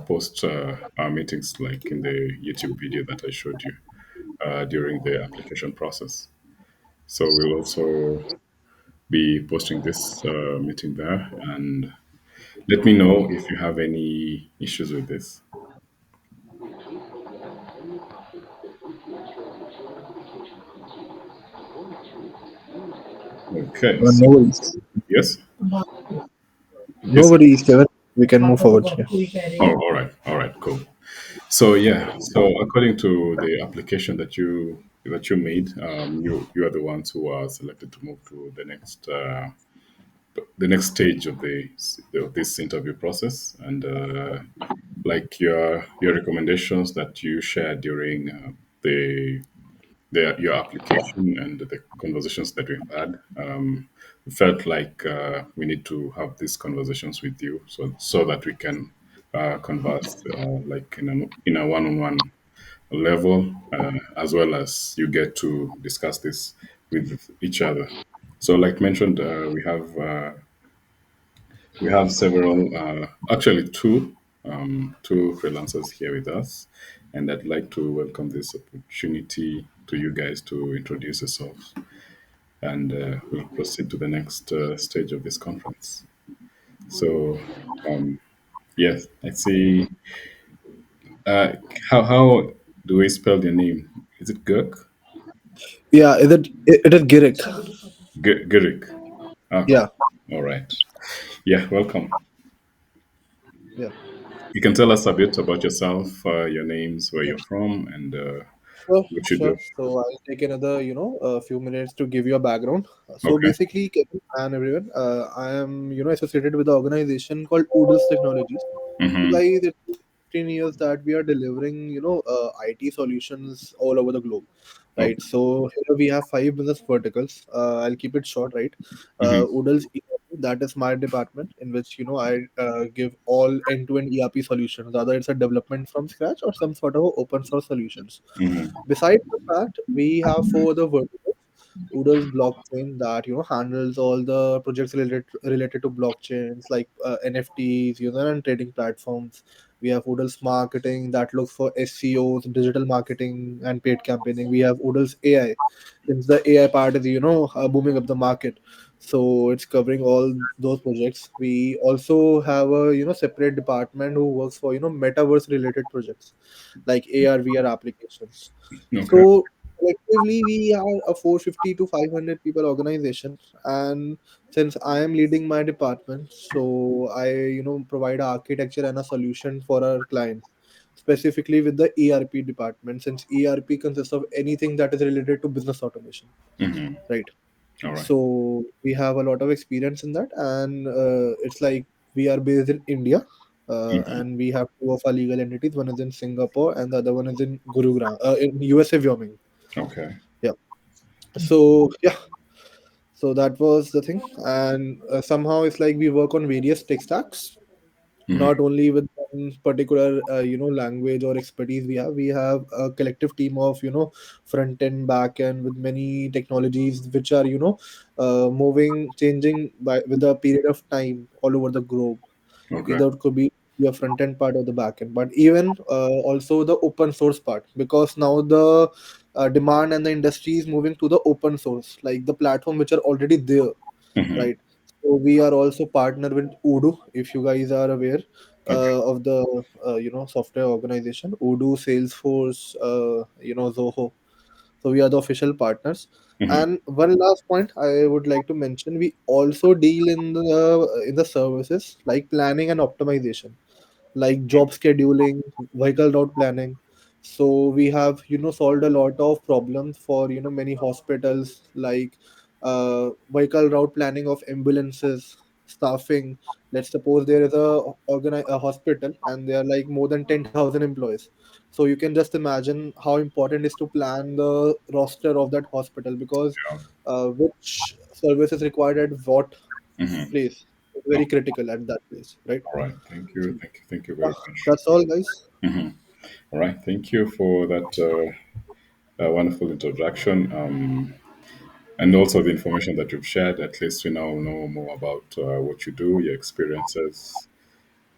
post our meetings, like in the YouTube video that I showed you during the application process. So we'll also be posting this meeting there, and let me know if you have any issues with this. Okay, No so worries. yes, No yes. worries, Kevin. We can move forward. Oh, all right, cool. So yeah, so according to the application that you made, you are the ones who are selected to move to the next stage of this interview process, and like your recommendations that you shared during your application and the conversations that we've had. We felt like we need to have these conversations with you so that we can converse like in a one-on-one level, as well as you get to discuss this with each other. So, like mentioned, we have several, actually two freelancers here with us, and I'd like to welcome this opportunity to you guys to introduce yourselves, and we'll proceed to the next stage of this conference. So, um, yes, I see. Uh, how do we spell your name? Is it Gurk? Yeah, it is Girik. Gurik. Okay. Yeah, All right. Yeah, welcome. yeah. You can tell us a bit about yourself, your names, where you're from, and Sure, what you sure. do. So I'll take another, a few minutes to give you a background. So Okay. basically, Kevin and everyone, I am, associated with the organization called Oodles Technologies. So Mm-hmm. guys, it's 15 years that we are delivering, IT solutions all over the globe, right? Okay. So here we have five business verticals. I'll keep it short, right? Mm-hmm. Oodles ERP, that is my department in which, I give all end-to-end ERP solutions, whether it's a development from scratch or some sort of open source solutions. Mm-hmm. Besides the fact, we have four other verticals. Oodles blockchain that handles all the projects related to blockchains like NFTs, and trading platforms. We have Oodles marketing that looks for SEOs, digital marketing, and paid campaigning. We have Oodles AI, since the AI part is booming up the market, so it's covering all those projects. We also have a separate department who works for metaverse related projects like AR VR applications. Okay. So collectively, we are a 450 to 500 people organization, and since I am leading my department, so I provide architecture and a solution for our clients, specifically with the ERP department, since ERP consists of anything that is related to business automation, Mm-hmm. right? All right. So we have a lot of experience in that, and it's like we are based in India, Mm-hmm. and we have two of our legal entities. One is in Singapore, and the other one is in Gurugram, in USA, Wyoming. Okay. Yeah. So yeah, so that was the thing, and somehow it's like we work on various tech stacks, Mm-hmm. not only with one particular language or expertise. We have a collective team of front end, back end, with many technologies which are moving, changing by with a period of time all over the globe. Okay. Either it could be your front end part or the back end, but even also the open source part, because now the demand and the industry is moving to the open source, like the platform which are already there, Mm-hmm. right? So we are also partner with Odoo, if you guys are aware Okay. of the software organization Odoo, Salesforce, Zoho. So we are the official partners. Mm-hmm. And one last point I would like to mention: we also deal in the services like planning and optimization, like job scheduling, vehicle route planning. So we have solved a lot of problems for many hospitals, like vehicle route planning of ambulances, staffing. Let's suppose there is a hospital and there are like more than 10,000 employees. So you can just imagine how important it is to plan the roster of that hospital, because Yeah. which service is required at what Mm-hmm. place is very critical at that place, right? All right. Thank you. Thank you. Thank you Yeah, very much. that's all, guys. Mm-hmm. All right. Thank you for that wonderful introduction. And also the information that you've shared. At least we now know more about what you do, your experiences,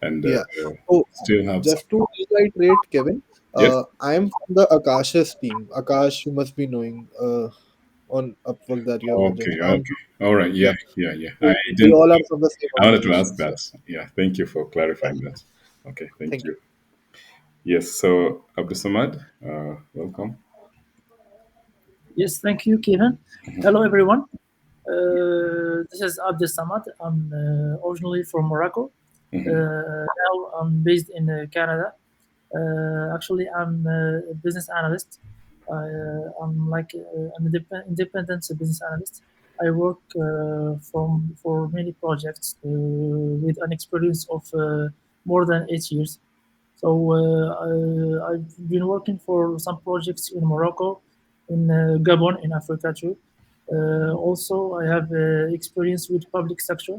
and Yeah. So still have some. just to reiterate, Kevin, Yes. I am from the Akash's team. Akash, you must be knowing on Upwork that you are working. Okay. Okay. All right. Yeah. Yeah. Yeah. Yeah. I So we didn't. all are from the same I wanted to organization. ask So that. Yeah. Thank you for yeah, clarifying that. Okay. Thank thank you. you. Yes. So Abdusamad, welcome. Yes, thank you, Kevin. Hello, everyone. This is Abdel Samad. I'm originally from Morocco. Hmm. Now I'm based in Canada. Actually, I'm a business analyst. I'm like an independent business analyst. I work from for many projects with an experience of more than 8 years. So I've been working for some projects in Morocco, in Gabon, in Africa too. Also, I have experience with public sector,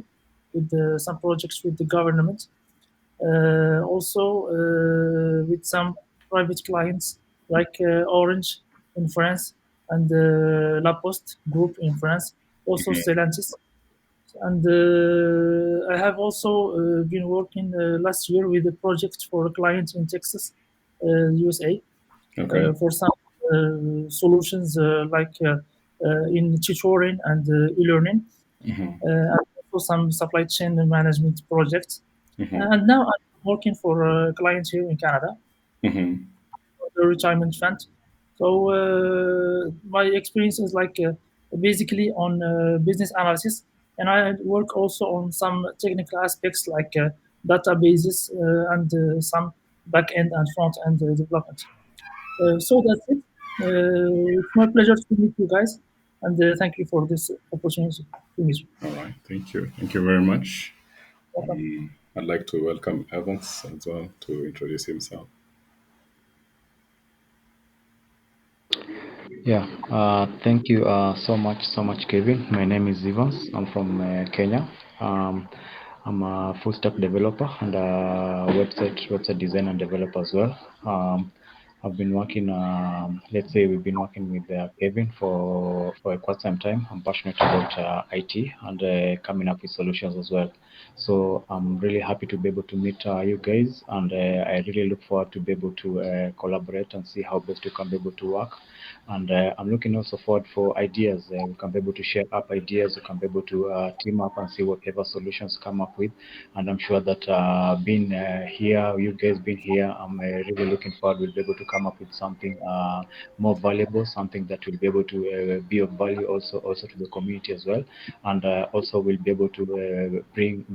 with some projects with the government. Also with some private clients like Orange in France and La Poste Group in France. Also Stellantis. And I have also been working last year with a project for a client in Texas, USA, Okay. for some solutions like in tutoring and e-learning, Hmm. and also some supply chain management projects. Hmm. And now I'm working for a client here in Canada, Hmm. the retirement fund. So my experience is like basically on business analysis, and I work also on some technical aspects like databases and some back end and front end development. So that's it. It's my pleasure to meet you guys, and thank you for this opportunity to meet you. All right. Thank you. Thank you very much. Welcome. I'd like to welcome Evans as well to introduce himself. Yeah, thank you so much, Kevin. My name is Evans. I'm from Kenya. Um, I'm a full stack developer and a website design and developer as well. I've been working, let's say we've been working with Kevin for quite some time. I'm passionate about IT and coming up with solutions as well. So I'm really happy to be able to meet you guys, and I really look forward to be able to collaborate and see how best we can be able to work. And I'm looking also forward for ideas. We can be able to share up ideas. We can be able to team up and see whatever solutions come up with. And I'm sure that being here, you guys being here, I'm really looking forward. We'll be able to come up with something more valuable, something that will be able to be of value also to the community as well, and also we'll be able to bring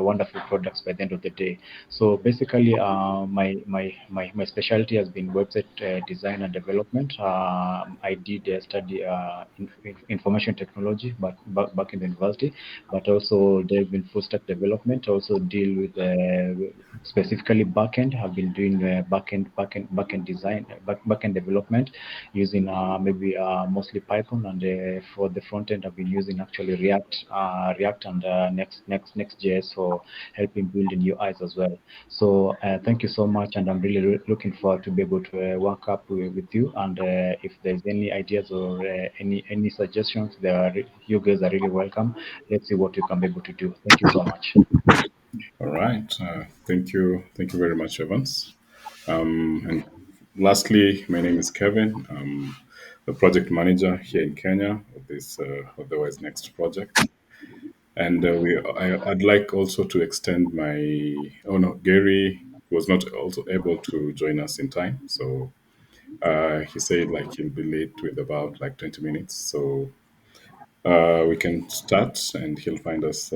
wonderful products by the end of the day. So basically, my specialty has been website design and development. I did study information technology, but back in the university, but also there's been full stack development. Also deal with specifically backend. I've been doing backend design, backend development using maybe mostly Python, and for the front end, I've been using actually React and Next.js for helping building UIs as well. So thank you so much, and I'm really looking forward to be able to work up with you. And if there's any ideas or any suggestions, you guys are really welcome. Let's see what you can be able to do. Thank you so much. All right. Thank you. Thank you very much, Evans. And lastly, my name is Kevin. I'm the project manager here in Kenya of this of the WiseNxt project. And I'd like also to extend my. Oh no, Gary was not also able to join us in time, so he said like he'll be late with about like 20 minutes. So we can start, and he'll find us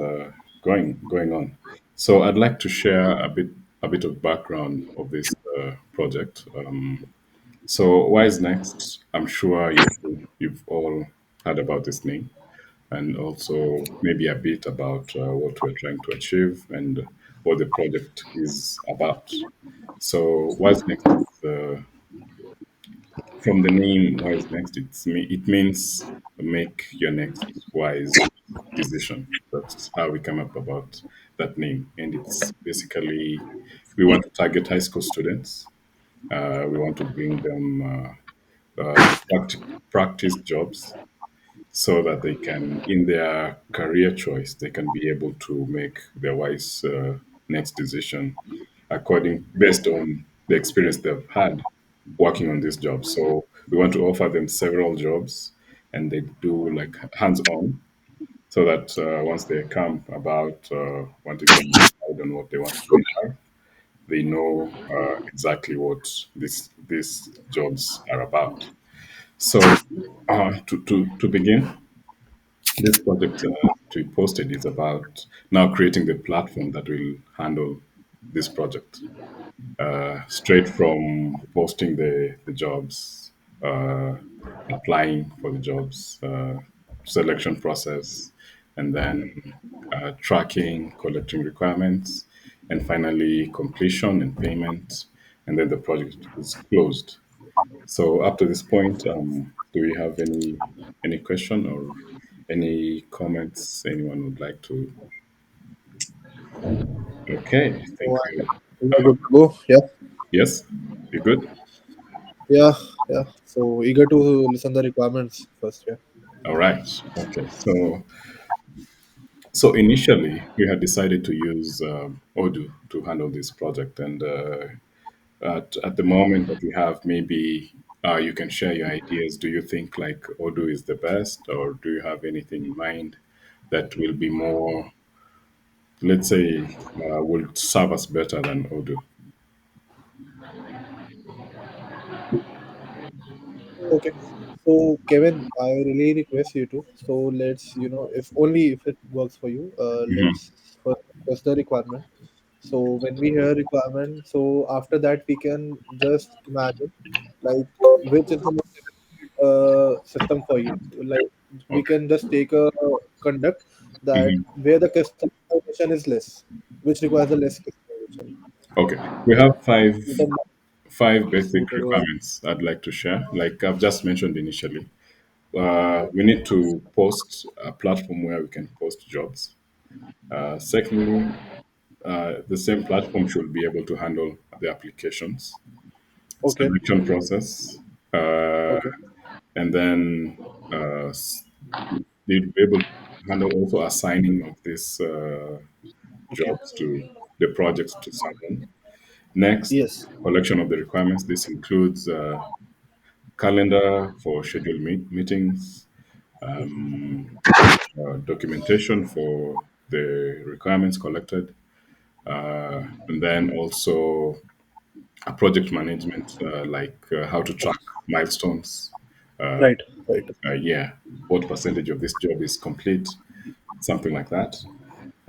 going on. So I'd like to share a bit of background of this project. So Wise Next, I'm sure you've all heard about this name, and also maybe a bit about what we're trying to achieve and what the project is about. So Wise Next is from the name Wise Next. It means make your next wise decision. That's how we come up about that name, and it's basically we want to target high school students. We want to bring them practice jobs so that they can, in their career choice, they can be able to make their wise. next decision according based on the experience they've had working on this job. So we want to offer them several jobs, and they do like hands-on, so that once they come about wanting to decide on what they want to do in life, they know exactly what these jobs are about. So to begin, this project to be posted is about now creating the platform that will handle this project. Straight from posting the jobs, uh, applying for the jobs, selection process, and then tracking, collecting requirements, and finally completion and payment, and then the project is closed. So up to this point, do we have any question or any comments anyone would like to? Okay, thank So you. we are good to go. Yeah, Yes, you good? yeah, yeah. So eager to listen the requirements first. Yeah. All right. Okay. So initially we had decided to use Odoo to handle this project, and at the moment that we have, maybe you can share your ideas. Do you think like Odoo is the best, or do you have anything in mind that will be more, let's say, will serve us better than Odoo? Okay. So Kevin, I really request you to. So let's, if only if it works for you, Hmm. let's first discuss the requirement. So when we hear requirement, so after that we can just imagine like which is the most efficient system for you. Like we Okay. can just take a conduct that Hmm. where the customization is less, which requires the less customization. Okay. We have The five so basic go ahead. requirements I'd like to share. Like I've just mentioned initially, we need to post a platform where we can post jobs. Secondly, the same platform should be able to handle the applications, Okay. selection process, uh, Okay. and then they'll be able to handle also assigning of these Okay. jobs to the projects to someone. Next, Yes. collection of the requirements. This includes calendar for scheduled meetings, um, documentation for the requirements collected, and then also a project management, like how to track milestones. Right. Right. Yeah, what percentage of this job is complete, something like that.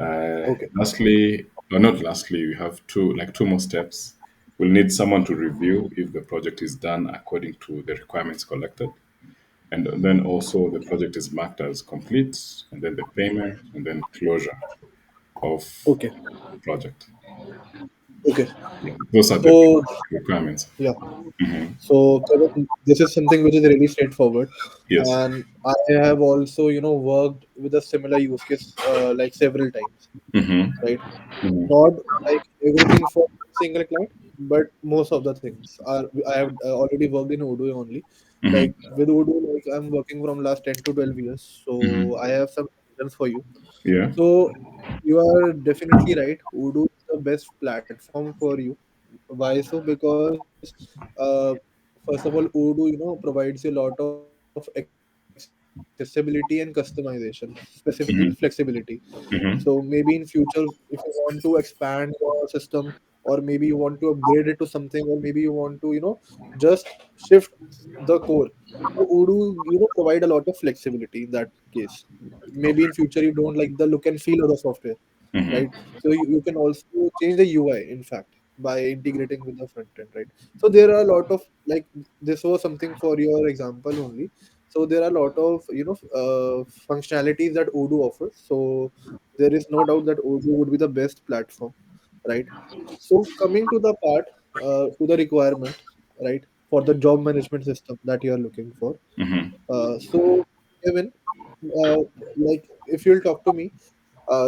Okay. Lastly, or not lastly, we have two more steps. We'll need someone to review if the project is done according to the requirements collected. And then also the project is marked as complete, and then the payment, and then closure of Okay. the project. Okay. Yeah, those are the So requirements. yeah. Hmm. So Kevin, this is something which is really straightforward, Yes. and I have also worked with a similar use case like several times. Hmm. Right. Hmm. Not like everything for single client, but most of the things are I have already worked in Odoo only. Hmm. Like with Odoo, like I'm working from last 10 to 12 years, Hmm. so I have some questions for you. Yeah. So you are definitely right. Odoo is the best platform for you. Why so? Because first of all, Odoo provides you a lot of accessibility and customization, specifically flexibility. Hmm. So maybe in future, Hmm. if you want to expand your system, or maybe you want to upgrade it to something, or maybe you want to just shift the core. So Odoo provide a lot of flexibility in that case. Maybe in future you don't like the look and feel of the software, right? Hmm. So you can also change the UI, in fact, by integrating with the front end, right? So there are a lot of like this was something for your example only. So there are a lot of functionalities that Odoo offers. So there is no doubt that Odoo would be the best platform, right? So coming to the part, to the requirement, right, for the job management system that you are looking for. Hmm. So Kevin, uh, like if you'll talk to me,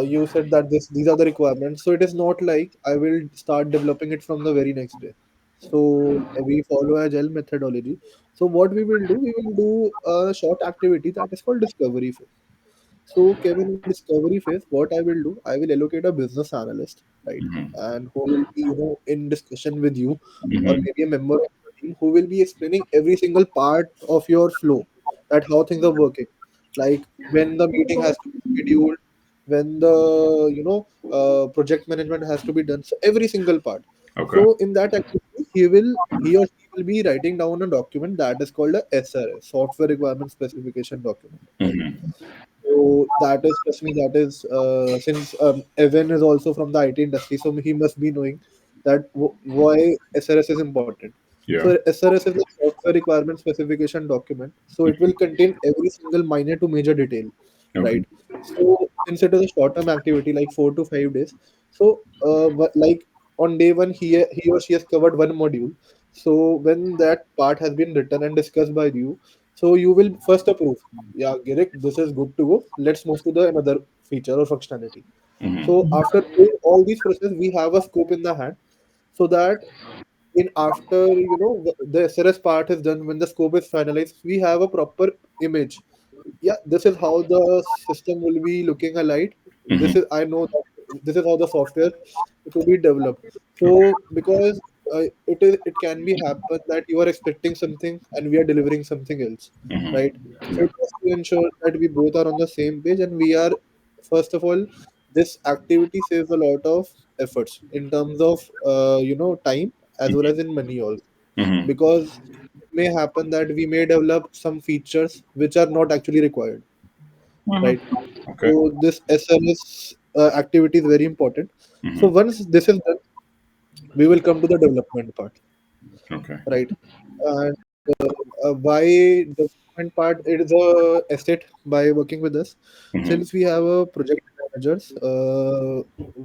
you said that these are the requirements. So it is not like I will start developing it from the very next day. So we follow agile methodology. So what we will do a short activity that is called discovery phase. So, Kevin, in discovery phase, what I will do, I will allocate a business analyst, right? And who will be, in discussion with you, or Mm-hmm. maybe a member of your team who will be explaining every single part of your flow, that how things are working. Like when the meeting has to be scheduled, when the, project management has to be done. So every single part. Okay. So in that activity, he or she will be writing down a document that is called a SRS, Software Requirement Specification Document, right? Mm-hmm. So that is, trust me, that is, since Evan is also from the IT industry, so he must be knowing that why SRS is important. So Yeah. SRS is the software requirement specification document. So it will contain every single minor to major detail, Okay. right? So since it is a short-term activity, like 4 to 5 days, so like on day one, he or she has covered one module. So when that part has been written and discussed by you, so you will first approve. Yeah, Girik, this is good to go. Let's move to the another feature or functionality. So Mm-hmm. after doing all these processes, we have a scope in the hand, so that in after the SRS part is done, when the scope is finalized, we have a proper image. Yeah, this is how the system will be looking alike. This is, Mm-hmm. I know that this is how the software to be developed. Okay. So because it can be happen that you are expecting something and we are delivering something else, right? Mm-hmm. So Yeah. just to ensure that we both are on the same page, and we are, first of all, this activity saves a lot of efforts in terms of time as well as in money also, Mm-hmm. because it may happen that we may develop some features which are not actually required, right? Mhm. Okay. So this SLS activity is very important. So Mm-hmm. once this is done, we will come to the development part, Okay. right? And why development part? It is a asset by working with us, Mm-hmm. since we have a project managers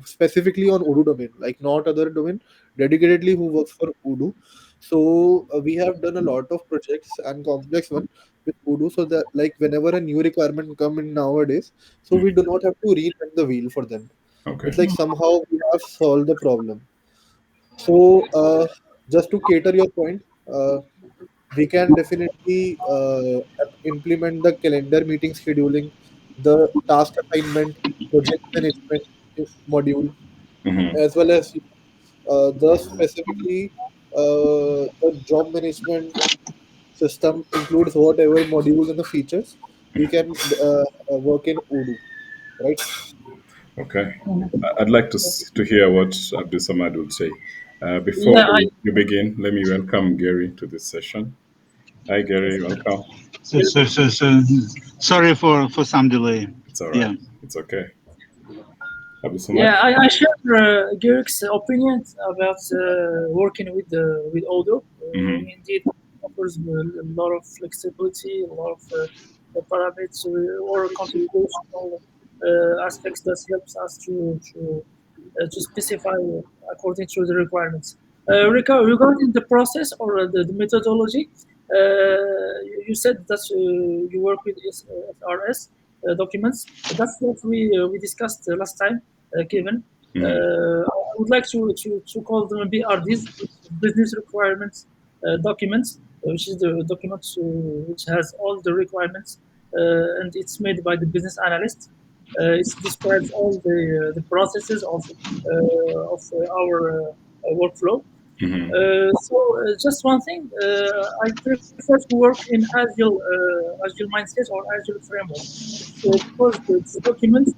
specifically on Odoo domain, like not other domain, dedicatedly who works for Odoo. So we have done a lot of projects and complex one with Odoo, so that like whenever a new requirement come in nowadays, so we do not have to reinvent the wheel for them. It's Okay. like somehow we have solved the problem. So just to cater your point, we can definitely implement the calendar meeting scheduling, the task assignment, project management module, Mm-hmm. as well as the specifically the job management system includes whatever modules and the features we can work in Odoo, right? Okay. Mhm. I'd like to hear what Abdul Samad would say. Before Yeah, I you begin, let me welcome Gary to this session. Hi, Gary. Welcome. Sorry for some delay. It's all right. Yeah. It's okay. Abdul Samad. yeah, I share Georg's opinions about working with Odoo. Mm-hmm. Indeed, offers a lot of flexibility, a lot of parameters or configurational aspects that helps us to specify according to the requirements. Regarding the process or the methodology, you said that you work with SRS documents. That's what we discussed last time, Kevin. Mm-hmm. I would like to call them BRDs, which is business requirements documents, which is the document which has all the requirements, and it's made by the business analyst. It describes all the processes of our workflow. Mm-hmm. Just one thing, I prefer to work in Agile mindset or Agile framework. It's because this document,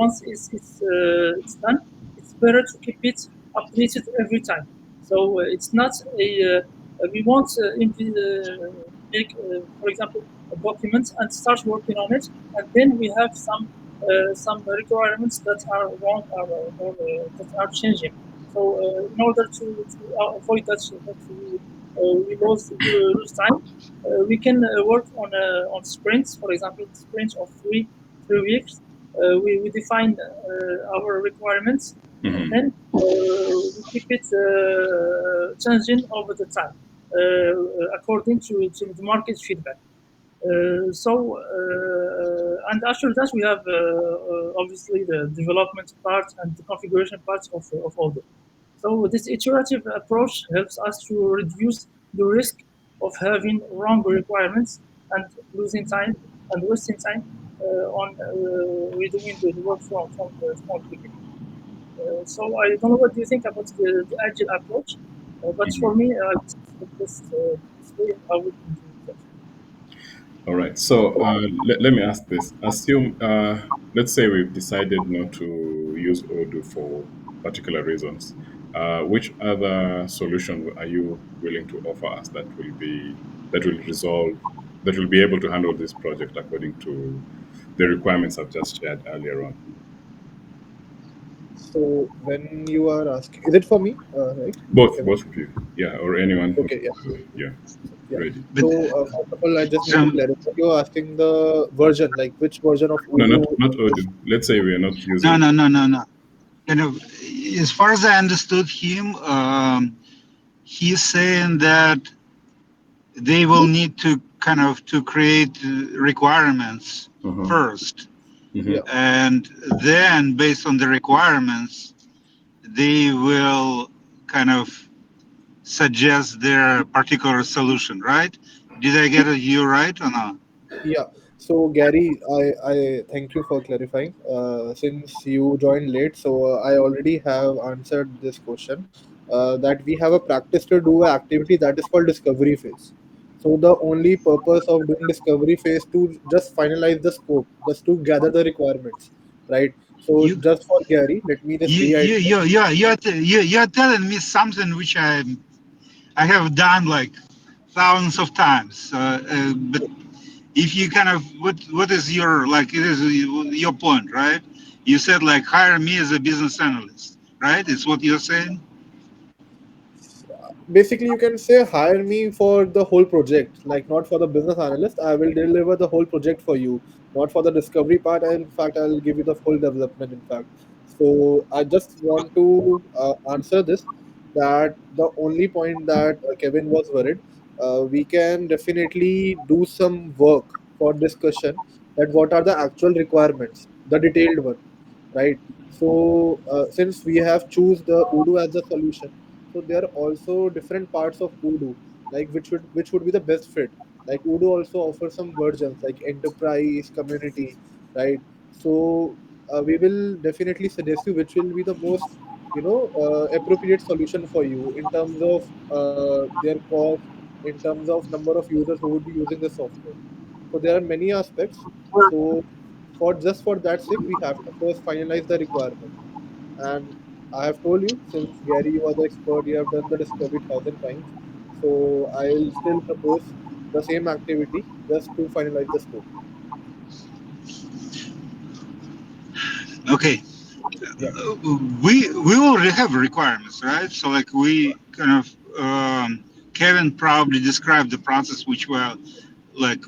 once it's done, it's better to keep it updated every time. So it's not we won't make, for example, a document and start working on it, and then we have some requirements that are wrong or that are changing. So in order to avoid that we lose time, we can work on sprints. For example, sprints of three weeks. We define our requirements, and Mm-hmm. then we keep it changing over the time according to the market feedback. And after that, we have obviously the development part and the configuration parts of Odoo. So this iterative approach helps us to reduce the risk of having wrong requirements and losing time and wasting time. on redoing the work from the small beginning. So I don't know what you think about the agile approach, but for Mhm. me, this way I would do that. All right. So let me ask this. Assume, let's say we've decided not to use Odoo for particular reasons. Which other solution are you willing to offer us that will resolve that will be able to handle this project according to the requirements I've just shared earlier on? So when you are asking, is it for me, right, Kevin? Both of you, yeah, or anyone who's Okay, yeah, yeah yeah. ready. But So first of all, I just need to some clarify. You're asking the version, like which version of No, Odoo? not Odoo. Let's say we are not no, using. no, no, no, no. Kind of, as far as I understood him, he's saying that they will need to kind of to create requirements Uh-huh. first, Hmm. Yeah. and then based on the requirements, they will kind of suggest their particular solution, right? Did I get you right or not? Yeah. So Gary, I thank you for clarifying. Since you joined late, so I already have answered this question. That we have a practice to do an activity that is called discovery phase. So the only purpose of doing discovery phase to just finalize the scope, just to gather the requirements, right? So You just for Gary, let me just reiterate. you're telling me something which I have done like thousands of times. But if you kind of what is your like it is your point, right? You said like hire me as a business analyst, right? It's what you're saying. Basically you can say hire me for the whole project, like not for the business analyst. I will deliver the whole project for you, not for the discovery part. In fact, I'll give you the full development, in fact. So I just want to answer this, that the only point that Kevin was worried, we can definitely do some work for discussion, that what are the actual requirements, the detailed one, right? So since we have choose the Odoo as the solution, so there are also different parts of Odoo, like which would be the best fit. Like Odoo also offers some versions like enterprise, community, right? So we will definitely suggest you which will be the most appropriate solution for you in terms of their cost, in terms of number of users who would be using the software. So there are many aspects. So for just for that sake, we have to first finalize the requirement. And I have told you, since Gary, you are the expert, you have done the discovery thousand times. So I'll still propose the same activity just to finalize the scope. Okay, Yeah. we already have requirements, right? So like we kind of Kevin probably described the process which we're like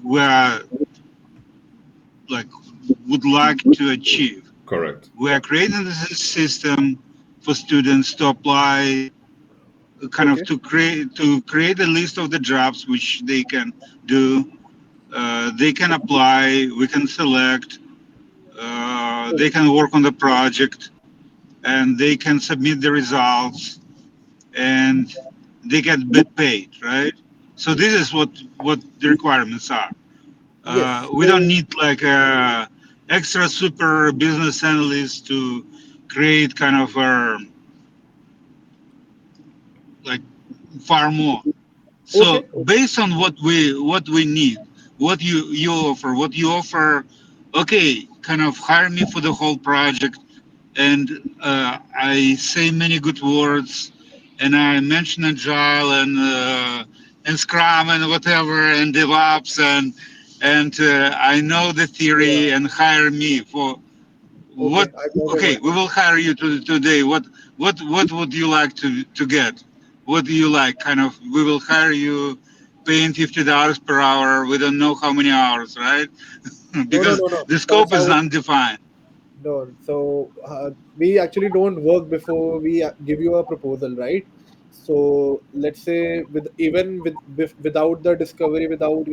would like to achieve. Correct. We Yeah. are creating this system for students to apply, kind of Okay. to create a list of the jobs which they can do. They can apply. We can select. They Okay. can work on the project, and they can submit the results, and they get paid, right? So this is what the requirements are. Yes. We don't So need like a extra super business analyst to create kind of like far more. So okay. Okay. based on what we need, what you offer, okay, kind of hire me for the whole project, and I say many good words, and I mention agile and Scrum and whatever and DevOps and I know the Yeah. theory and hire me for Okay. what? I got your Okay, point. we will hire you today. What would you like to get? What do you like? Kind of, we will hire you, paying $50 per hour. We don't know how many hours, right? No, no, Because no, no. the That's scope is how. undefined. No, so we actually don't work before we give you a proposal, right? So let's say with even without the discovery, without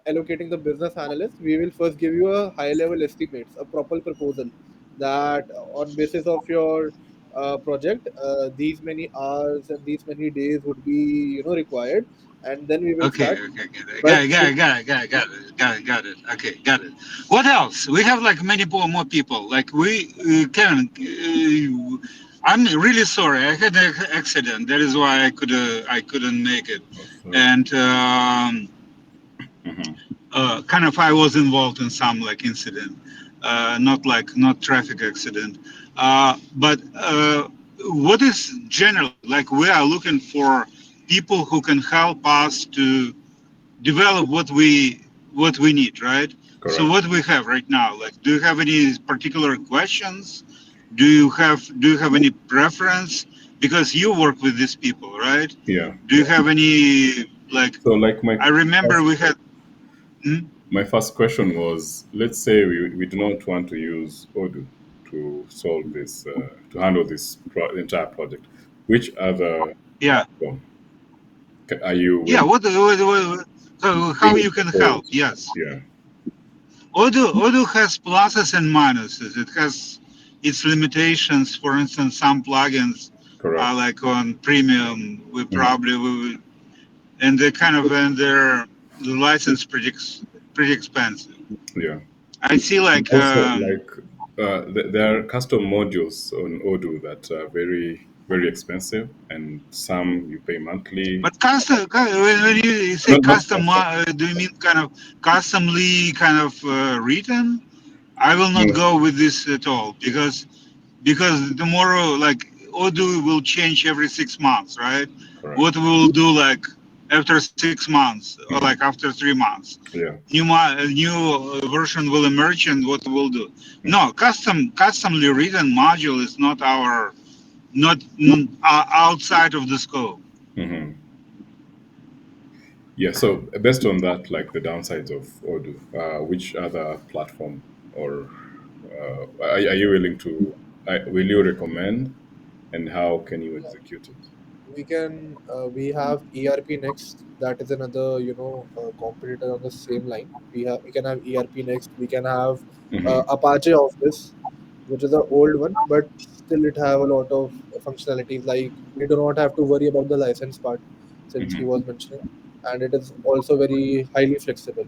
allocating the business analyst, we will first give you a high level estimates, a proper proposal, that on basis of your project, these many hours and these many days would be required, and then we will Okay, start. okay, But got it. Okay, got it. What else? We have like many more people. Like we, Kevin, I'm really sorry. I had an accident. That is why I couldn't make it, Oh, sorry. and Hmm. kind of I was involved in some like incident, not traffic accident, but what is generally like we are looking for people who can help us to develop what we need, right? So Correct. what we have right now, like, do you have any particular questions? Do you have any preference? Because you work with these people, right? Yeah. Do you have any like? So, like I remember we had. Hmm? my first question was, let's say we do not want to use Odoo to solve this, to handle this entire project. Which other Yeah, platform are you yeah. willing How willing to you can help? propose? Yes, Yeah. Odoo has pluses and minuses. It has its limitations. For instance, some plugins are Correct. like on premium. We Hmm. probably will, and they kind of and their the license pretty expensive. Yeah. I see And like also, like, there are custom modules on Odoo that are very, very expensive, and some you pay monthly. but custom when you say Not custom, custom. do you mean kind of customly kind of written? I will not No. go with this at all because tomorrow like Odoo will change every 6 months, right? Correct. What we will do like after 6 months or like Hmm. after 3 months, Yeah. new version will emerge, and what we'll do? Hmm. No, customly written module is not our not outside of the scope. Hmm. Yeah. So based on that, like the downsides of Odoo, which other platform or are you willing to? Will you recommend, and how can you execute it? we have ERP Next. That is another competitor on the same line. We can have ERP Next. We can have Hmm. Apache Office, which is an old one, but still it have a lot of functionalities. Like we do not have to worry about the license part, since he Hmm. was mentioning, and it is also very highly flexible.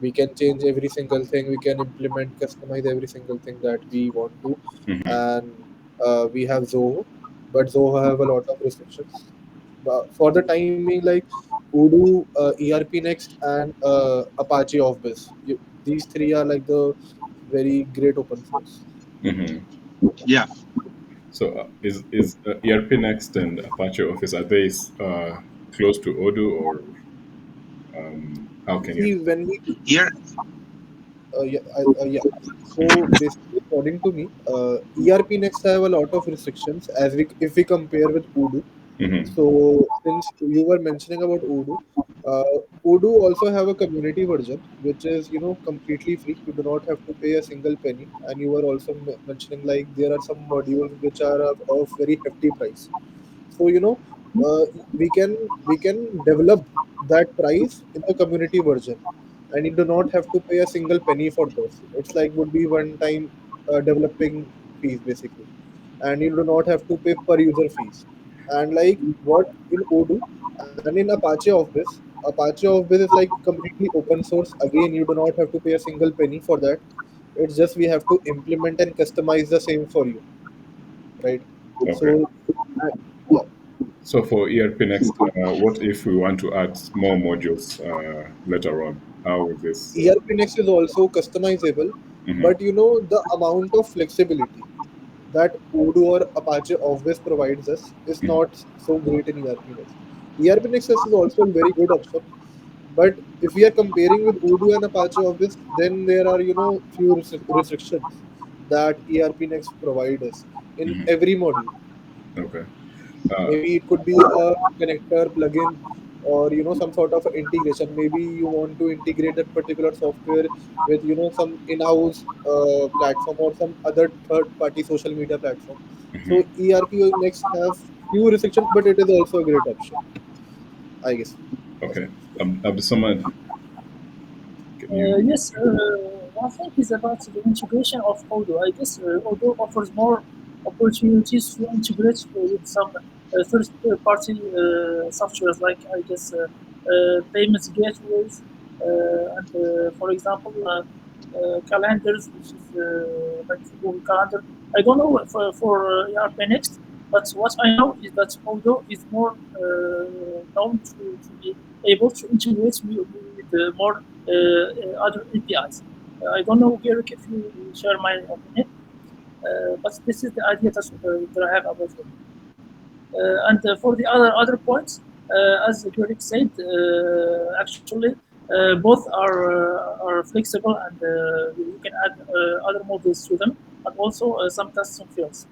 We can change every single thing. We can implement, customize every single thing that we want to, Hmm. and we have Zoho, but Zoho have a lot of restrictions. But for the time being, like Odoo, ERP Next, and Apache Offbase, these three are like the very great open source. Hmm. Yeah, So is ERP Next and Apache Office, are they close to Odoo, or how can you? See, when we here, yeah. So basically, according to me, ERP Next have a lot of restrictions as we if we compare with Odoo. Hmm. So since you were mentioning about Odoo, Odoo also have a community version which is completely free. You do not have to pay a single penny, and you were also mentioning like there are some modules which are of very hefty price. So uh, we can develop that price in the community version, and you do not have to pay a single penny for this. It's like would be one time developing fees basically, and you do not have to pay per user fees. And like what in Odoo and in Apache Office is like completely open source. Again, you do not have to pay a single penny for that. It's just we have to implement and customize the same for you, right? Okay. So, uh, yeah, So for ERP Next, what if we want to add more modules later on? How is this? ERP Next is also customizable, Mhm. but the amount of flexibility that Odoo or Apache always provides us is Mhm. not so great in ERP Next. ERP Next is also a very good option, but if we are comparing with Odoo and Apache Office, then there are few restrictions that ERP Next provide us in Mhm. every module. Okay. Uh, Maybe it could be a connector plugin, or some sort of integration. Maybe you want to integrate that particular software with some in-house platform or some other third-party social media platform. So mhm. ERP Next have few restrictions, but it is also a great option, I guess. That's Okay. it. Abdusamad, can you? Yes, one thing is about the integration of Odoo. I guess Odoo offers more. opportunities to integrate with some first-party softwares like I guess payments gateways and for example calendars, which is like Google Calendar. I don't know for ERP Next, but what I know is that Odoo is more known to be able to integrate with more other APIs. I don't know, Garrick, if you share my opinion, but this is the idea that I have about it. And for the other points, as Greg said, actually both are flexible and you can add other models to them, and also some custom fields.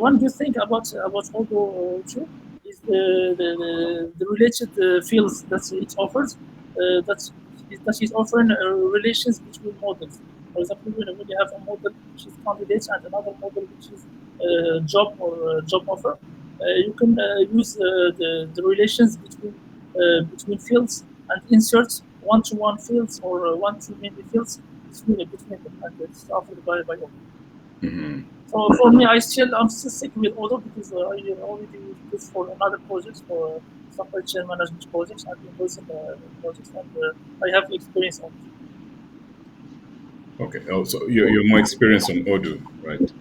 One good thing about Odoo too is the related fields that it offers. That is offering relations between models. For example, when you have a model which is candidates and another model which is job or job offer, you can use the relations between fields and insert one-to-one fields or one-to-many fields between them, and it's offered by Odoo. Hmm. So for me, I'm still sticking with Odoo because I already use this for another projects for supply chain management projects and invoicing projects, and I have experience on it. Okay. Oh, so you're more experienced on Odoo, right?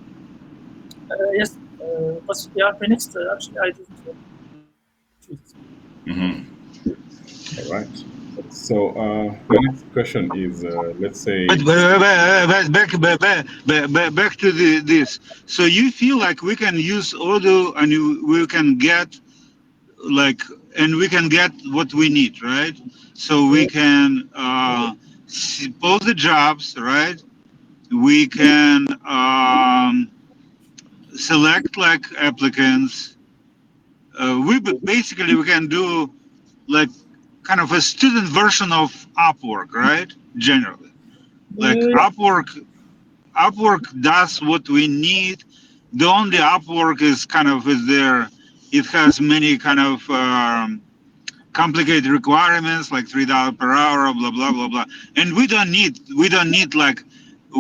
Yes, but yeah, Phoenix actually I didn't choose it. Hmm. All right. So my next question is, let's say, Back to this. So you feel like we can use Odoo and we can get like and we can get what we need, right? So we can post the jobs, right? We can select like applicants. Basically we can do like kind of a student version of Upwork, right? Generally, like Yeah, Upwork does what we need. The only Upwork is kind of is there. It has many kind of complicated requirements like $3 per hour, blah blah blah blah. And we don't need like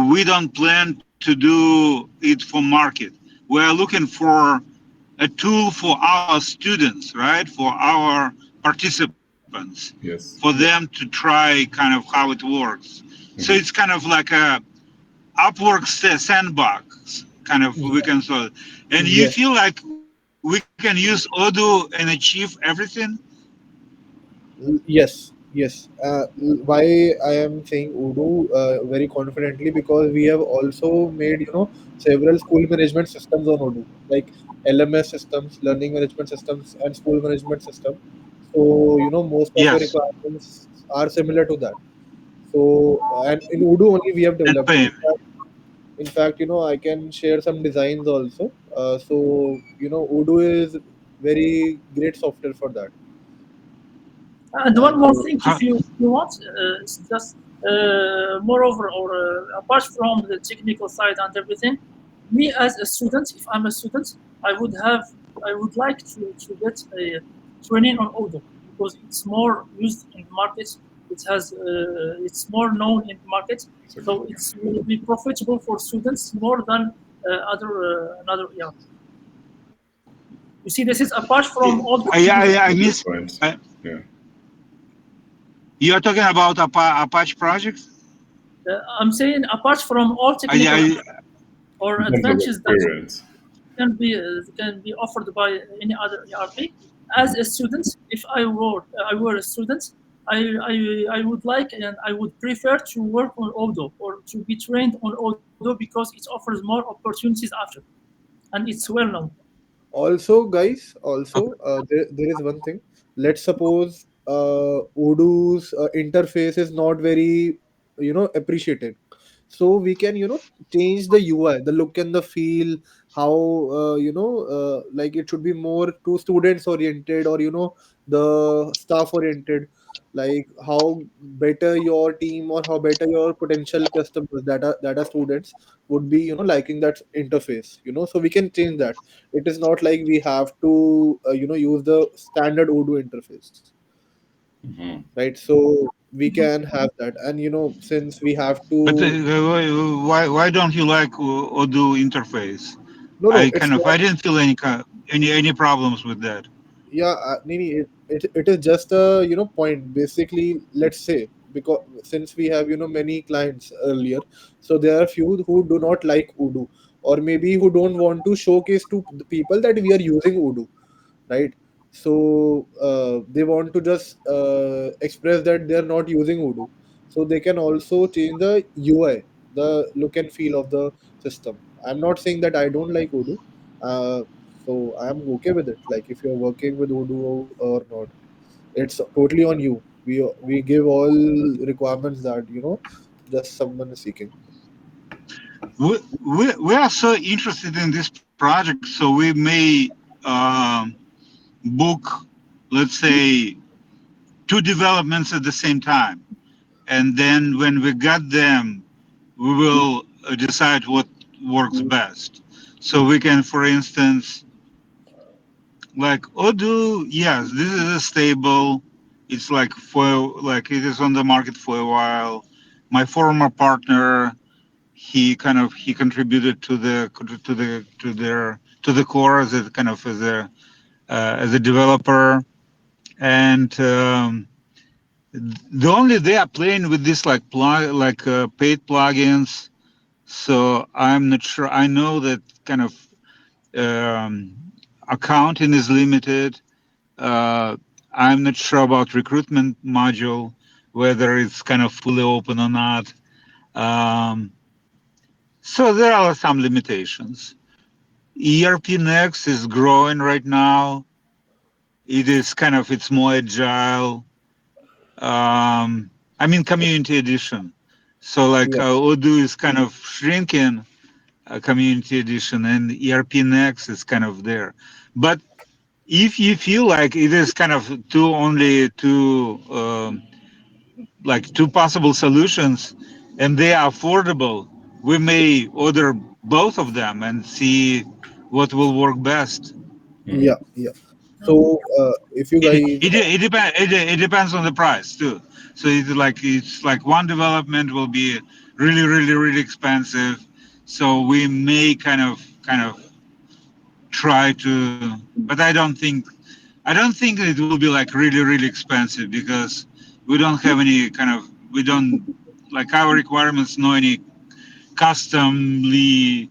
we don't plan to do it for market. We are looking for a tool for our students, right? For our participants, for yes. them to try kind of how it works. So it's Hmm. kind of like a Upwork sandbox, kind of we Yeah. can sort. And you Yes. feel like we can use Odoo and achieve everything? Yes, yes. Why I am saying Udo very confidently, because we have also made several school management systems on Odoo, like LMS systems, learning management systems, and school management system. So most of our Yes, requirements are similar to that. So and in Udo only we have and developed. payment. In fact, I can share some designs also. So Udo is very great software for that. and one And more thing, How, if you want, it's just moreover or apart from the technical side and everything, me as a student, if I'm a student, I would like to get a training on Odoo because it's more used in the market. It's more known in the market, Second. so it will be profitable for students more than other another ERP. You see, this is apart from all the technical. I Good miss. point. Yeah. You are talking about Apache projects. I'm saying apart from all technical I or In terms of advantages that experience. can be offered by any other ERP. As a student, if I were a student, I would like and I would prefer to work on Odoo or to be trained on Odoo because it offers more opportunities after, and it's well known. also, guys, okay. also there is one thing. Let's suppose Odoo's interface is not very appreciated. So we can change the UI, the look and the feel, how like it should be more to students oriented, or the staff oriented, like how better your team or how better your potential customers that are students would be liking that interface. So we can change that. It is not like we have to use the standard Odoo interface, Hmm. right? So we can have that. And since we have But to why don't you like Odoo interface? No, no, it's I not. didn't feel any problems with that. Yeah, Nini, it is just a point. Basically, let's say, because since we have many clients earlier, so there are few who do not like Udo, or maybe who don't want to showcase to the people that we are using Udo, right? So they want to just express that they are not using Udo, so they can also change the UI, the look and feel of the system. I'm not saying that I don't like Udo, uh, so I'm okay with it. Like if you're working with Udo or not, it's totally on you. We give all requirements that just someone is seeking. We are so interested in this project, so we may um, book, let's say, two developments at the same time, and then when we got them, we will decide what works best. So we can, for instance, like Odoo, yes, this is a stable. It's like it is on the market for a while. My former partner, he contributed to the core as a kind of as a developer, and the only they are playing with this like paid plugins. So I'm not sure. I know that kind of um, accounting is limited. uh, I'm not sure about recruitment module, whether it's kind of fully open or not. um, so there are some limitations. ERP Next is growing right now. It is kind of it's more agile. I mean community edition. So like Yeah, Odoo is kind of shrinking, community edition, and ERP Next is kind of there. But if you feel like it is kind of only two like two possible solutions, and they are affordable, we may order both of them and see what will work best. yeah, Mm. yeah. So if you guys, It depends on the price too. So it's like one development will be really expensive. So we may kind of try to, but I don't think it will be like really expensive because we don't have any kind of we don't like our requirements know any customly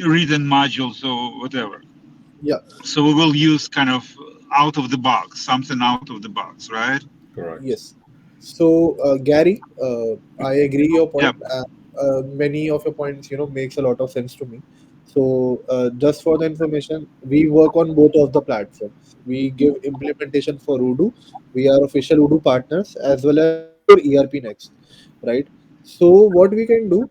written modules or whatever. yeah. So we will use kind of out of the box, something out of the box, right? Correct. Yes. So, Gary, I agree your point. Yep. Many of your points, makes a lot of sense to me. So, just for the information, we work on both of the platforms. We give implementation for Odoo. We are official Odoo partners as well as for ERP Next, right? So, what we can do,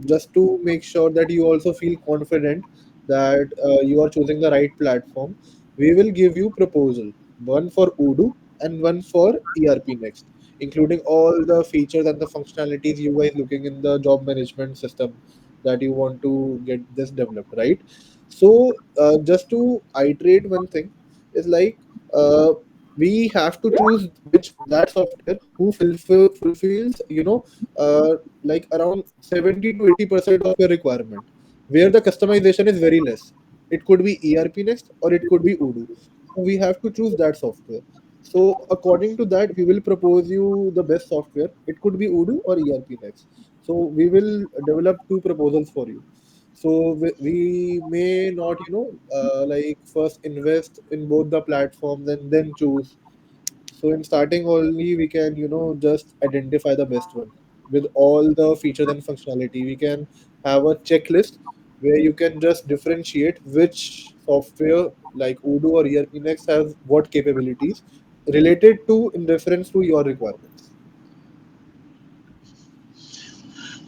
just to make sure that you also feel confident that you are choosing the right platform, we will give you proposal, one for Odoo and one for ERP Next, including all the features and the functionalities you guys looking in the job management system that you want to get this developed, right? So, just to iterate one thing is like we have to choose which that software who fulfills like around 70 to 80% of your requirement, where the customization is very less. It could be ERP Next or it could be Odoo. So we have to choose that software. So according to that, we will propose you the best software. It could be Odoo or ERP Next. So we will develop two proposals for you. So we may not, like first invest in both the platforms and then choose. So in starting only, we can, just identify the best one with all the features and functionality. We can have a checklist where you can just differentiate which software like Odoo or ERP Next has what capabilities related to in reference to your requirements.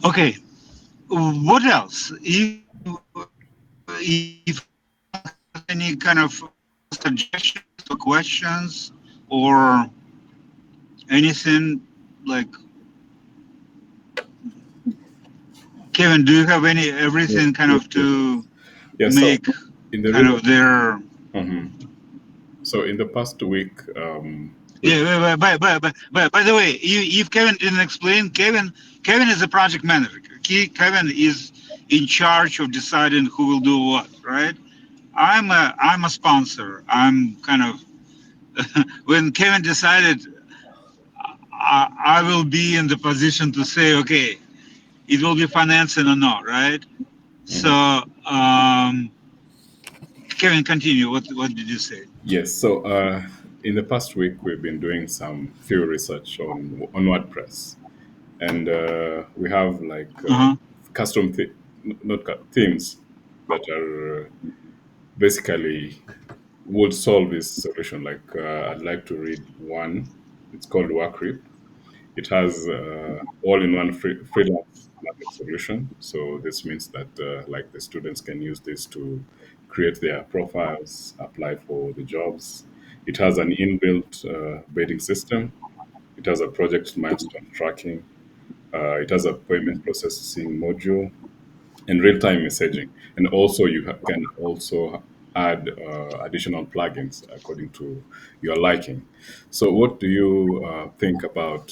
Okay. What else? If anyone has any kind of suggestions or questions or anything like Kevin, do you have any Yeah, everything kind yeah, of yeah. to Yeah, so make in the kind real of their mhm. So in the past week, With Yeah, by the way, if Kevin didn't explain, Kevin is a project manager. Kevin is in charge of deciding who will do what, right? I'm a sponsor. I'm kind of when Kevin decided, I will be in the position to say, okay, it will be financing or not, right? So, Mhm. Kevin, continue. What did you say? Yes. So in the past week, we've been doing some few research on WordPress, and we have like Uh huh. custom not themes that are basically would solve this solution. Like I'd like to read one. It's called Workrip. It has all-in-one freelance market solution. So this means that like the students can use this to create their profiles, apply for the jobs. It has an inbuilt bidding system. It has a project milestone tracking. It has a payment processing module and real-time messaging. And also you can also add additional plugins according to your liking. So what do you think about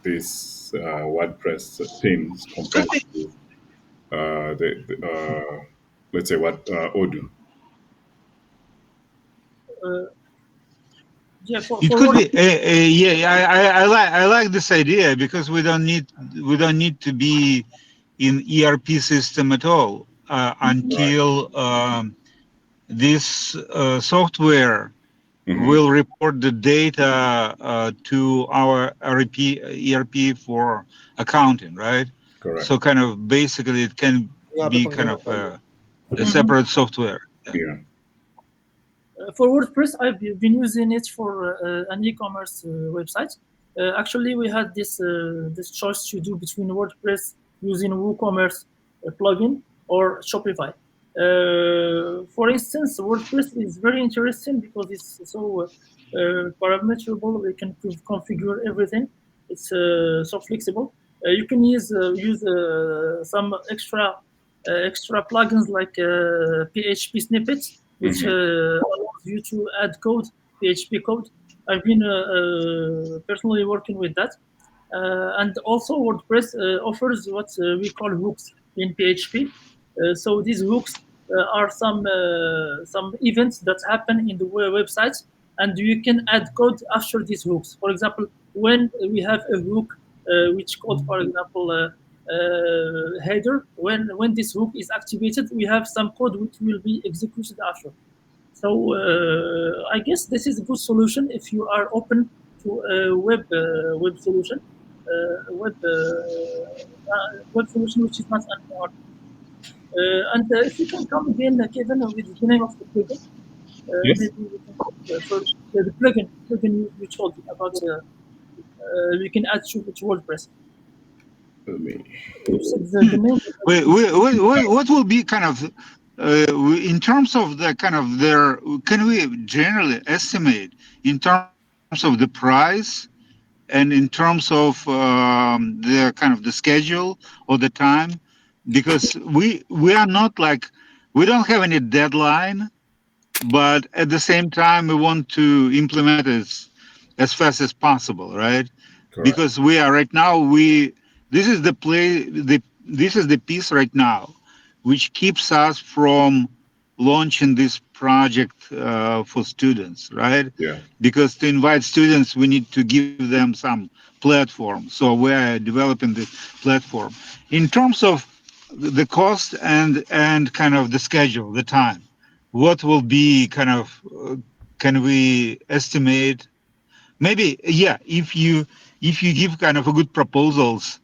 these WordPress themes Could compared be. to let's say what Odoo? Uh, yeah, It for could work. be. Yeah, I like this idea because we don't need to be in ERP system at all Right. until this software Hmm. will report the data to our ERP for accounting, right? Correct. So kind of basically it can यहाँ पे be पंखे kind मत of डालिए. a Mhm. separate software. Yeah. Yeah. For WordPress, I've been using it for an e-commerce website. Actually, we had this choice to do between WordPress using WooCommerce plugin or Shopify. For instance, WordPress is very interesting because it's so parameterable. We can configure everything. It's so flexible. You can use some extra plugins like PHP snippets, which Hmm. allows you to add code, PHP code. I've been personally working with that. And also, WordPress offers what we call hooks in PHP. So these hooks are some events that happen in the website, and you can add code after these hooks. For example, when we have a hook which called, for example, header, when this hook is activated, we have some code which will be executed after. So I guess this is a good solution if you are open to a web solution, web solution which is not an art. And if you can come again, Kevin, with the name of the plugin, Yes. maybe we can talk further. The plugin you told about, we can add to WordPress. Let me. You said the Hmm. name. What will be kind of in terms of the kind of their, can we generally estimate in terms of the price and in terms of the kind of the schedule or the time? Because we are not like, we don't have any deadline, but at the same time we want to implement it as fast as possible, right? Correct. Because we are right now, we this is the play the this is the piece right now which keeps us from launching this project for students, right? Yeah. Because to invite students we need to give them some platform, so we're developing this platform. In terms of the cost and kind of the schedule, the time, what will be kind of can we estimate? Maybe, yeah, if you give kind of a good proposals,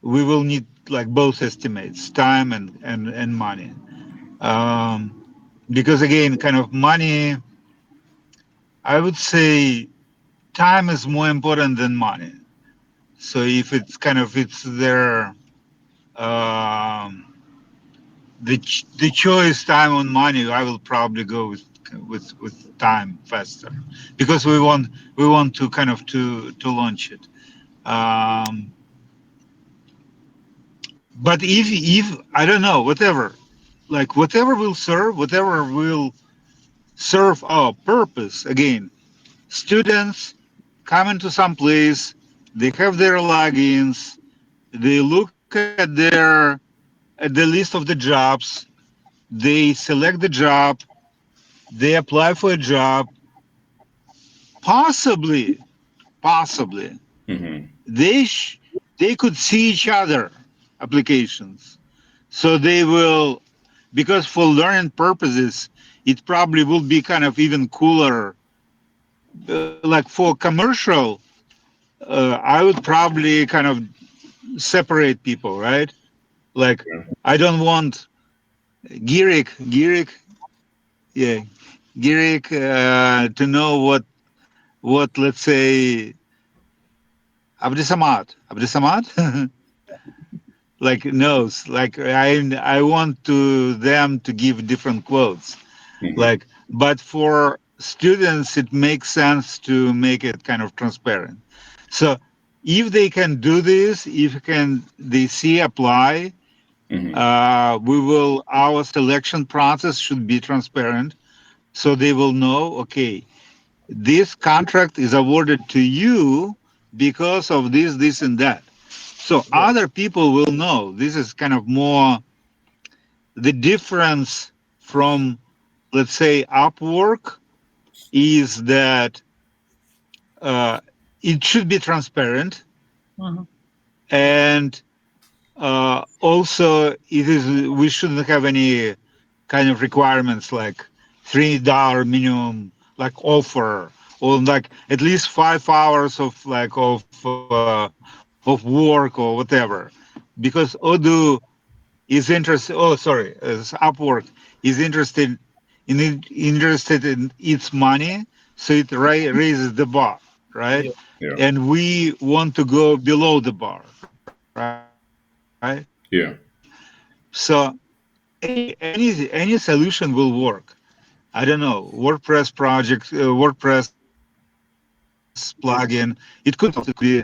we will need like both estimates, time and money. um because again, kind of money, I would say time is more important than money. So if it's kind of it's their um the choice, time on money, I will probably go with time faster, because we want to kind of to launch it. um but if I don't know, whatever, like whatever will serve our purpose, again, students, come into some place, they have their logins, they look at the list of the jobs, they select the job, they apply for a job, possibly, possibly Mm-hmm. they they could see each other applications. So they will, because for learning purposes, it probably will be kind of even cooler. Like for commercial, I would probably kind of separate people, right? Like Yeah. I don't want Girik, yeah, Girik to know what let's say Abdisamad like knows. Like I want to them to give different quotes. Mm-hmm. Like, but for students, it makes sense to make it kind of transparent. So if they can do this, if can they see apply, Mm-hmm. we will our selection process should be transparent, so they will know. Okay, this contract is awarded to you because of this, and that. So Right. other people will know. This is kind of more the difference from, let's say, Upwork is that uh, it should be transparent, Mhm. and also it is we shouldn't have any kind of requirements like $3 minimum like offer, or like at least 5 hours of of work or whatever, because Odoo is interested. Oh, sorry, Upwork is interested in its money, so it raises the bar, right? Yeah. Yeah. And we want to go below the bar, right? Yeah. So any solution will work. I don't know, WordPress project, WordPress plugin. It could be something else. It could be.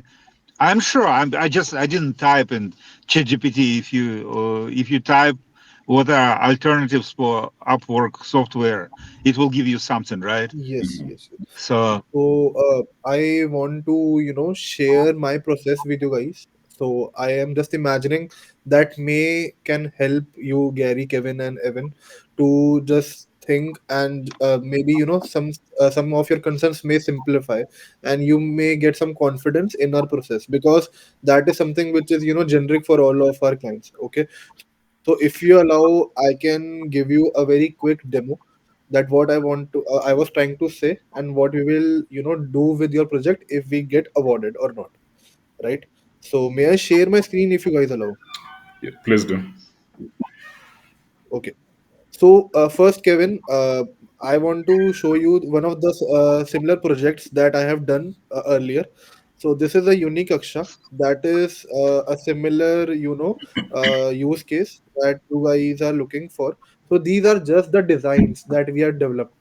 I'm sure. I didn't type in ChatGPT. If you type what are alternatives for Upwork software, it will give you something, right? Yes, Mm-hmm. yes, yes. So So I want to, share my process with you guys. So I am just imagining that may can help you, Gary, Kevin, and Evan, to just think and maybe some of your concerns may simplify, and you may get some confidence in our process, because that is something which is generic for all of our clients. Okay, so if you allow, I can give you a very quick demo that what I was trying to say, and what we will do with your project if we get awarded or not, right? So may I share my screen if you guys allow? Yeah. Please do. Okay. So first, Kevin, I want to show you one of the similar projects that I have done earlier. So this is a unique Aksha that is a similar, use case that you guys are looking for. So these are just the designs that we have developed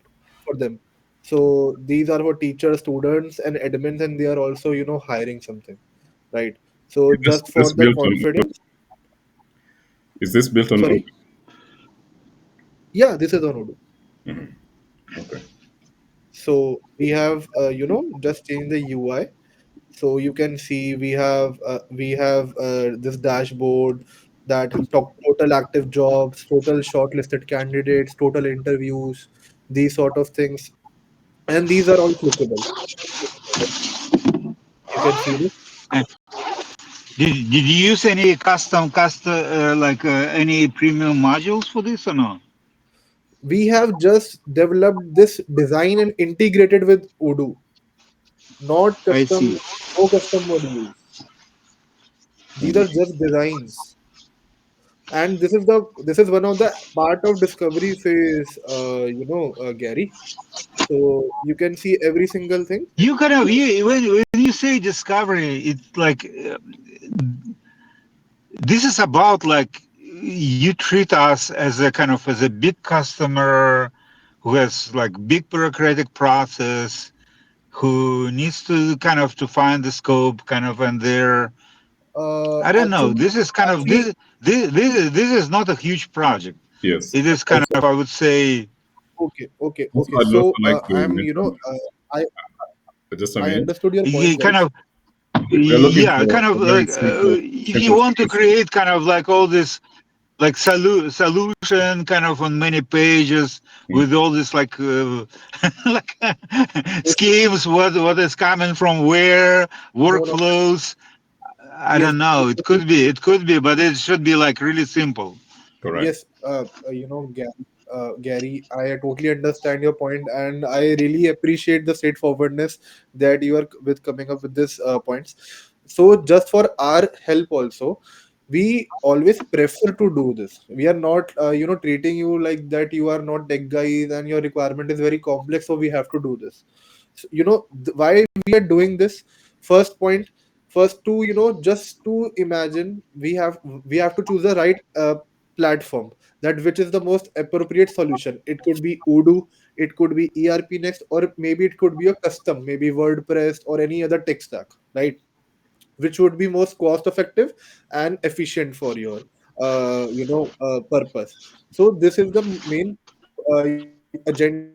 for them. So these are for teachers, students, and admins, and they are also, hiring something, right? So This just for this the built on confidence, is this built on sorry, Odoo? yeah, this is on Odoo. Mm-hmm. Okay. So we have just changed the UI. So you can see we have this dashboard that total active jobs, total shortlisted candidates, total interviews, these sort of things, and these are all clickable. You can see this. and did you use any custom any premium modules for this or no? We have just developed this design and integrated with Odoo, not I custom, see. no custom modules. These are just designs, and this is one of the part of discovery phase, Gary. So you can see every single thing. You kind of when you say discovery, it's like this is about like you treat us as a kind of as a big customer who has like big bureaucratic process, who needs to kind of to find the scope kind of, and their I don't know. Actually, This is kind of actually, this is not a huge project. Yes. It is kind Also, of, I would say, okay, okay, also okay. I'd also So like to I'm mention. I just a I minute. understood your point, You kind guys. of, We are looking yeah, for kind a of very like if you simple want to solution. create kind of like all this like solution kind of on many pages Mm, with all this like like Yes, schemes, what is coming from where, no, no. workflows. I Yes, don't know. It could be, but it should be like really simple. correct. yes, Gary, I totally understand your point, and I really appreciate the straightforwardness that you are with coming up with this points. So, just for our help, also, we always prefer to do this. We are not, treating you like that. You are not tech guys, and your requirement is very complex, so we have to do this. So, why we are doing this? First point, first to just to imagine, we have to choose the right platform, that which is the most appropriate solution. It could be Odoo, it could be ERP Next, or maybe it could be a custom, maybe WordPress or any other tech stack, right? Which would be most cost effective and efficient for your purpose. So this is the main agenda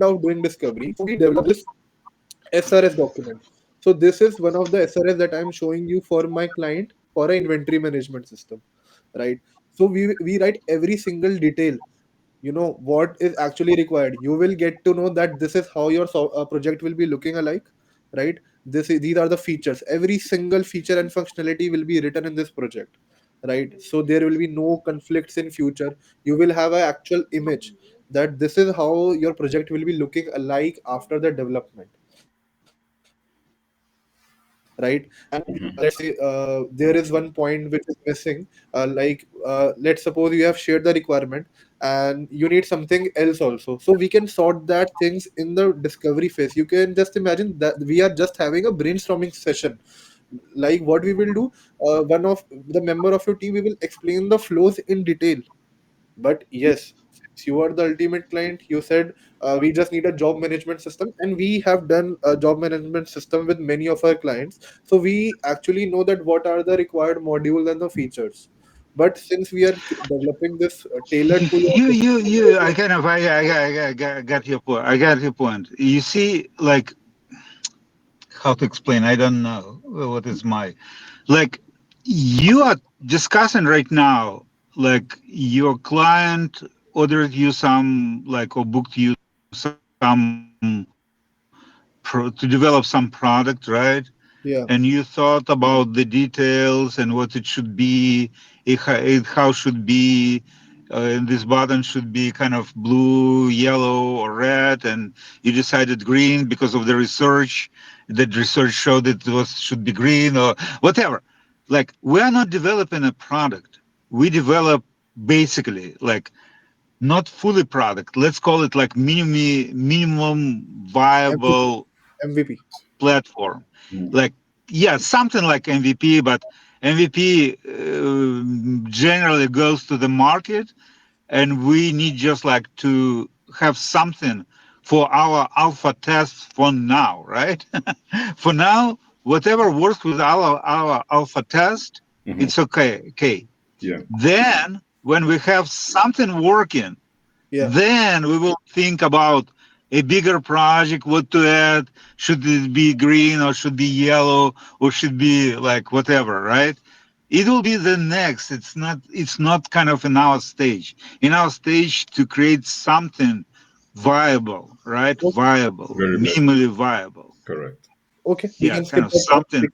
of doing discovery. So we develop this SRS document. So this is one of the SRS that I'm showing you for my client for an inventory management system, right? So we write every single detail, what is actually required. You will get to know that this is how your project will be looking alike, right? These are the features. Every single feature and functionality will be written in this project, right? So there will be no conflicts in future. You will have an actual image that this is how your project will be looking alike after the development, right? And let's say there is one point which is missing, let's suppose you have shared the requirement and you need something else also, so we can sort that things in the discovery phase. You can just imagine that we are just having a brainstorming session. Like what we will do, one of the member of your team, we will explain the flows in detail. But yes, since you are the ultimate client, you said we just need a job management system, and we have done a job management system with many of our clients. So we actually know that what are the required modules and the features. But since we are developing this tailored to your You. I kind of, I got your point. I got your point. You see, like how to explain. I don't know what is my like. You are discussing right now, like your client ordered you some, like, or booked you some to develop some product, right? And you thought yeah, about the details and what it should be, it how should be, and this button should be kind of blue, yellow, or red, and you decided green because of the research. That research showed it was should be green or whatever. Like, we are not developing a product. We develop basically like not fully product. Let's call it like minimum MVP, viable MVP. platform. Mm, Like, yeah, something like MVP, but MVP generally goes to the market, and we need just like to have something for our alpha tests for now, right? For now, whatever works with our alpha test, mhm. it's okay. Okay. Yeah. Then when we have something working, Yeah, then we will think about a bigger project, what to add. Should it be green or should be yellow or should be like whatever, right? It will be the next. It's not kind of in our stage. In our stage to create something viable, right? Viable, Very, very minimally viable. correct. okay, we Yeah, can kind skip of that part. something.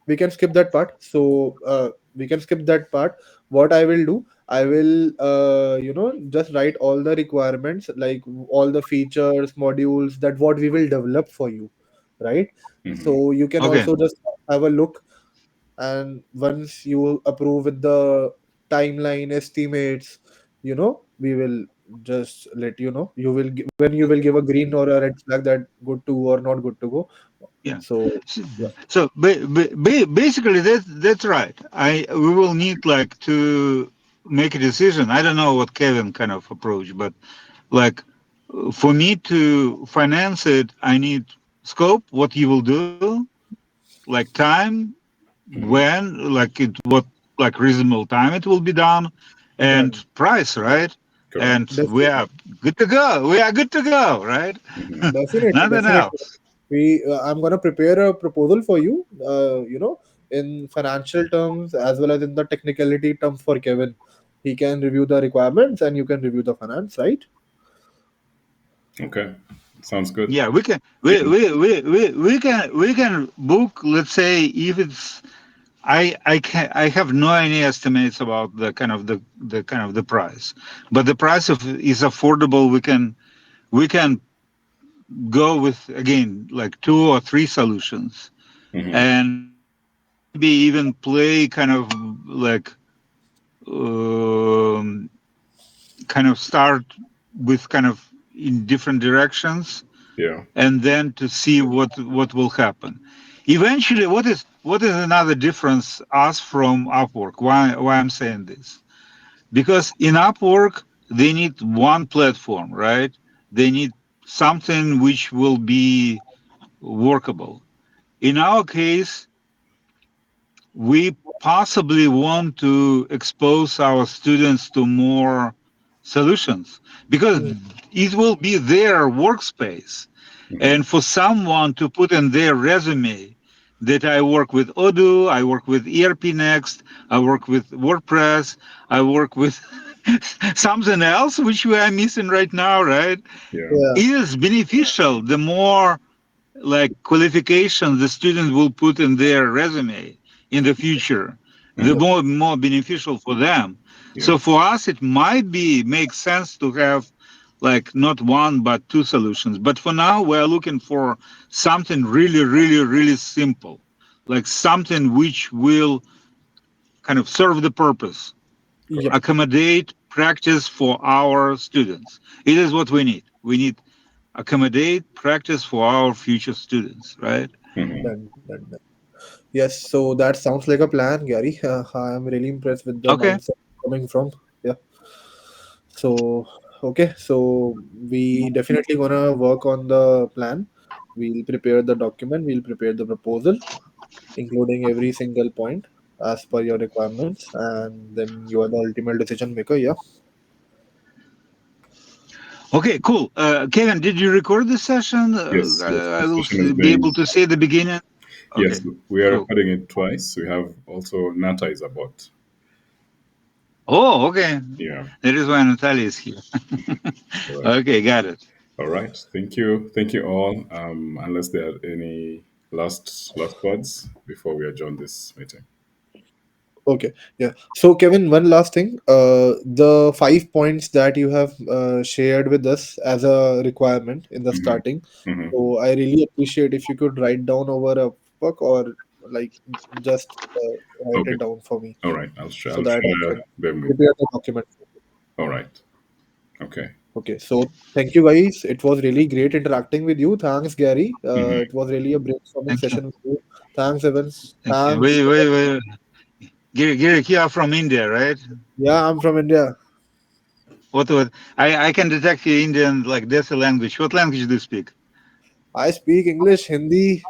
We can skip that part. So we can skip that part. What I will do, I will just write all the requirements, like all the features, modules, that what we will develop for you, right? Hmm. So you can Okay. also just have a look, and once you approve with the timeline estimates, we will just let you know. You will when you will give a green or a red flag that good to go or not good to go. Yeah. So So, yeah. basically, that's right. We will need like to make a decision. I don't know what Kevin kind of approach, but like for me to finance it, I need scope, what you will do, like time, Hmm. when, like it, what, like reasonable time it will be done, and Done. price, right? And Correct. we Definitely. are good to go. We are good to go, right? Hmm. Definitely, Nothing definitely. else. I'm gonna prepare a proposal for you. In financial terms as well as in the technicality terms for Kevin. He can review the requirements and you can review the finance, right? Okay, sounds good. Yeah, we can we can book. Let's say if it's I have no any estimates about the kind of the price, but the price of is affordable. We can go with again like two or three solutions, Hmm. and maybe even play kind of like um, kind of start with kind of in different directions, Yeah. and then to see what will happen. Eventually, what is another difference us from Upwork? Why I'm saying this? Because in Upwork they need one platform, right? They need something which will be workable. In our case, we possibly want to expose our students to more solutions because Mm, it will be their workspace. Hmm. And for someone to put in their resume that I work with Odoo, I work with ERP Next, I work with WordPress, I work with something else which we are missing right now, right? Yeah. yeah, Is beneficial the more like qualifications the student will put in their resume in the future, the Hmm. more beneficial for them. Yeah. So for us it might be make sense to have like not one but two solutions, but for now we're looking for something really simple, like something which will kind of serve the purpose, yep, accommodate practice for our students. It is what we need accommodate practice for our future students, right? Hmm. done. Yes, so that sounds like a plan, Gary. I am really impressed with the Okay. mindset coming from. Yeah. So, okay, so we definitely gonna work on the plan. We'll prepare the document, we'll prepare the proposal, including every single point as per your requirements, and then you are the ultimate decision maker. Yeah. Okay, cool. Kevin, did you record this session? Yes. Yes. I The will session is be able being. to say the beginning. Yes, Okay, we are cool. recording it twice. We have also Nata is about. Oh, okay. Yeah. That is why Natalia is here. All right. Okay, got it. All right. Thank you. Thank you all. Unless there are any last words before we adjourn this meeting. Okay. Yeah. So, Kevin, one last thing. The 5 points that you have shared with us as a requirement in the Hmm. starting. Hmm. So, I really appreciate if you could write down over a book or like just write Okay. it down for me All right. I'll share. so I'll that I share can them with. prepare the document. All right. Okay. Okay. So, thank you guys. It was really great interacting with you. Thanks, Gary. Hmm. It was really a brainstorming Thank you. session with you. Thanks, Evans. Thank you. Thanks. Wait. Giri, you are from India, right? Yeah, I'm from India. What? I can detect you Indian, like that's a language. What language do you speak? I speak English, Hindi.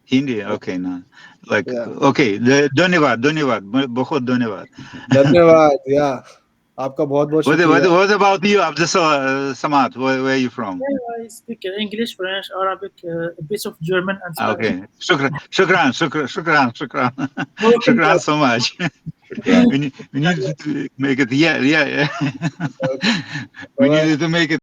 Hindi. Okay, no. Like, Yeah. okay. धन्यवाद. बहुत धन्यवाद. धन्यवाद या आपका बहुत-बहुत शुक्रिया। What about you, Abdul Samad? Where are you from? Yeah, I speak English, French, Arabic, a bit of German and Spanish. Okay. Shukran. Welcome, Shukran so much. Shukran. We need to make it. Yeah. Okay. We Bye-bye. needed to make it.